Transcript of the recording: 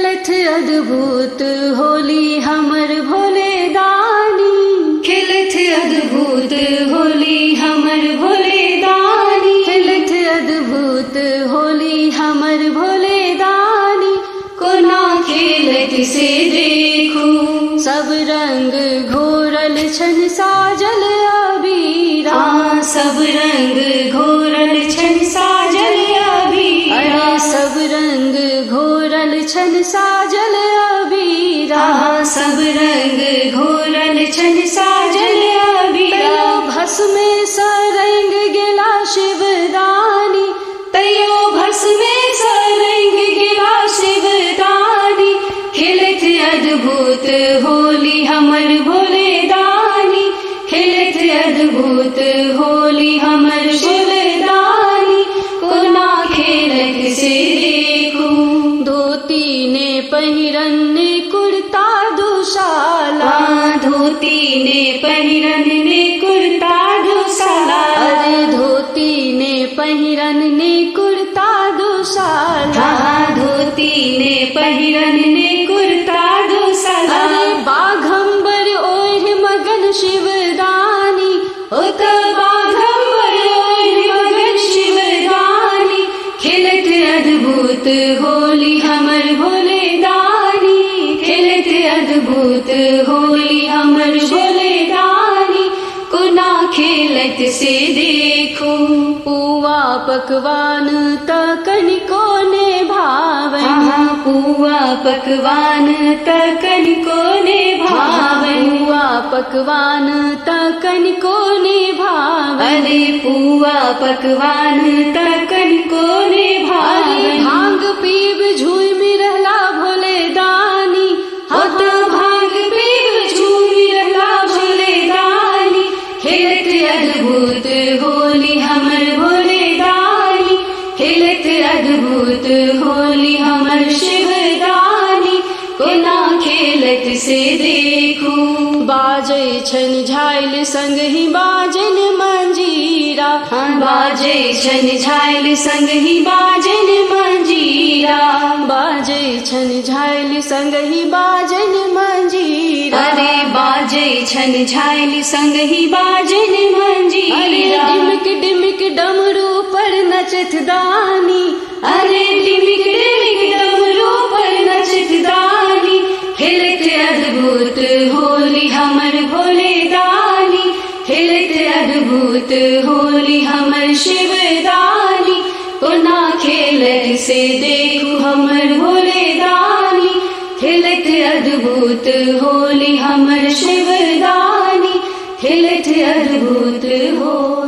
खेलत अद्भुत होली हमर भोले दानी, खेलत अद्भुत होली हमर भोले दानी, खेलत अद्भुत होली हमर भोले दानी। कोना खेलत से देखू सब रंग घोरल छन साजल अबीरा, सब रंग घोरल छन साजल अबीरा, सब रंग घोरल छन साजल अबीरा, सब रंग घोरल छन साजल अबीरा। भस्म सरंग गेला शिवदानी, तैयो भस्म सरंग गेला शिवदानी। खेलत अद्भुत होली हमर भोले दानी, खेलत अद्भुत होली हमर भोले दानी। कोना खेलत से देखू धोती ने पहिरन ने कुर्ता दुशाला, धोती ने पहिरन ने कुर्ता दुशाला, अरे धोती ने पहिरन ने कुर्ता दुशाला, धोती ने पहिरन ने कुर्ता दुशाला। अरे बाघंबर ओढ़ मगन शिवदानी, ओ त बाघंबर ओढ़ मगन शिवदानी। खेलत अद्भुत होली हमर भोले दानी, खेलत अद्भुत होली हमर भोले दानी। कोना खेलत से देखू पुआ पकवान त कनिको ने भावन, पुआ पकवान त कनिको ने भावन, पुआ पकवान त कनिको ने भावन, अरे पुआ पकवान त कनिको ने भावन। भांग पीब झूम रहला भोले दानी, हो तो भांग पीब झूम रहला भोले दानी। खेलत अद्भुत होली हमर भोले दानी, खेलत अद्भुत होली हमर शिवदानी। कोना खेलत से देखू बाजै छन झाइल संग ही बाजन मंजीरा, बाजै छन झाइल संग ही बाजन मंजीरा, बाजै छन झाइल संग ही बाजन मंजीरा, अरे बाजै छन झाइल संग ही बाजन मंजीरा। डिमिक डिमिक डमरू पर नचत दानी, अरे डिमिक डिमिक डमरू पर नचत दानी। खेलत अद्भुत होली हमर भोले दानी, खेलत अद्भुत होली हमर शिवदानी। कोना खेलत से देखू हमर भोले दानी, खेलत अद्भुत होली हमर शिवदानी, खेलत अद्भुत हो।